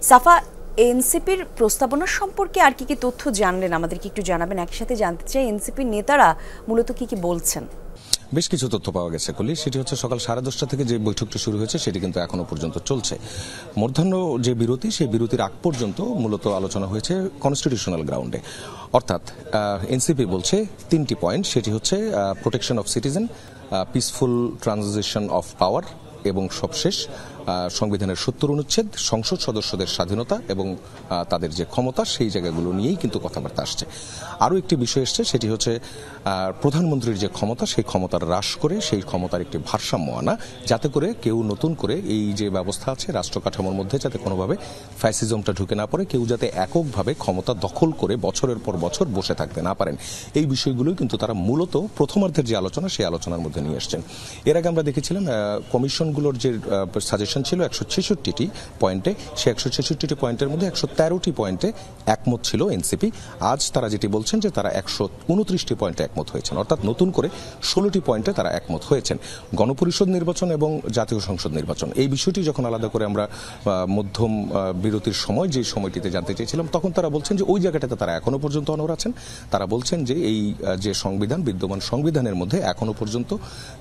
সাফা, এনসিপির প্রস্তাবনা সম্পর্কে আর কি তথ্য জানলেন আমাদেরকে একটু জানাবেন। একই সাথে জানতে চাই এনসিপির নেতারা মূলত কি বলছেন। বেশ কিছু তথ্য পাওয়া গেছে কলি, সেটি হচ্ছে সকাল 10:30 থেকে যে বৈঠকটি শুরু হয়েছে সেটি কিন্তু এখনো পর্যন্ত চলছে। মধ্যাহ্ন যে বিরতি, সেই বিরতির আগ পর্যন্ত মূলত আলোচনা হয়েছে কনস্টিটিউশনাল গ্রাউন্ডে। অর্থাৎ এনসিপি বলছে 3টি পয়েন্ট, সেটি হচ্ছে protection of citizen, peaceful transition of power এবং সবশেষ সংবিধানের 70 অনুচ্ছেদ, সংসদ সদস্যদের স্বাধীনতা এবং তাদের যে ক্ষমতা, সেই জায়গাগুলো নিয়েই কিন্তু কথাবার্তা আসছে। আরও একটি বিষয় এসছে, সেটি হচ্ছে প্রধানমন্ত্রীর যে ক্ষমতা, সেই ক্ষমতার হ্রাস করে সেই ক্ষমতার একটি ভারসাম্য আনা, যাতে করে কেউ নতুন করে এই যে ব্যবস্থা আছে রাষ্ট্র কাঠামোর মধ্যে যাতে কোনোভাবে ফ্যাসিজমটা ঢুকে না পড়ে, কেউ যাতে এককভাবে ক্ষমতা দখল করে বছরের পর বছর বসে থাকতে না পারেন। এই বিষয়গুলোই কিন্তু তারা মূলত প্রথমার্ধের যে আলোচনা, সেই আলোচনার মধ্যে নিয়ে এসছেন। এর আগে আমরা দেখেছিলাম কমিশনগুলোর যে সাজেশন ছিল 166টি পয়েন্টে, সেই 166টি পয়েন্টের মধ্যে 113টি পয়েন্টে একমত ছিল এনসিপি। আজ তারা যেটি বলছেন যে তারা 129টি পয়েন্টে একমত হয়েছেন, অর্থাৎ নতুন করে 16টি পয়েন্টে তারা একমত হয়েছেন। গণপরিষদ নির্বাচন এবং জাতীয় সংসদ নির্বাচন, এই বিষয়টি যখন আলাদা করে আমরা মধ্যম বিরতির সময় যে সময়টিতে জানতে চেয়েছিলাম, তখন তারা বলছেন যে ওই জায়গাটাতে তারা এখনো পর্যন্ত অনড় আছেন। তারা বলছেন যে এই যে সংবিধান, বিদ্যমান সংবিধানের মধ্যে এখনো পর্যন্ত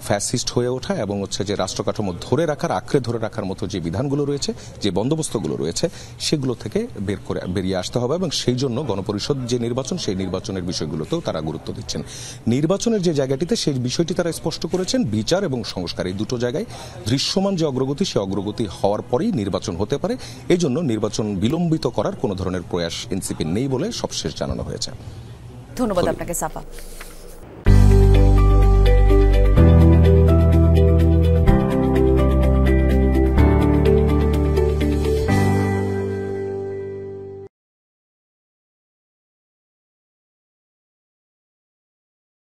ফ্যাসিস্ট হয়ে ওঠা এবং হচ্ছে যে রাষ্ট্র কাঠামো ধরে রাখার, আঁকড়ে ধরে রাখার মতো যে বিধানগুলো রয়েছে, যে বন্দোবস্তগুলো রয়েছে, সেগুলো থেকে বেরিয়ে আসতে হবে এবং সেই জন্য গণপরিষদ যে নির্বাচন, সেই নির্বাচনের বিষয়গুলোতেও তারা গুরুত্ব দিচ্ছেন। নির্বাচনের যে জায়গাটিতে, সেই বিষয়টি তারা স্পষ্ট করেছেন, বিচার এবং সংস্কার এই দুটো জায়গায় দৃশ্যমান যে অগ্রগতি, সেই অগ্রগতি হওয়ার পরেই নির্বাচন হতে পারে। এই জন্য নির্বাচন বিলম্বিত করার কোনো ধরনের প্রয়াস এনসিপি নেই বলে সবশেষ জানানো হয়েছে। ধন্যবাদ আপনাকে সাফা।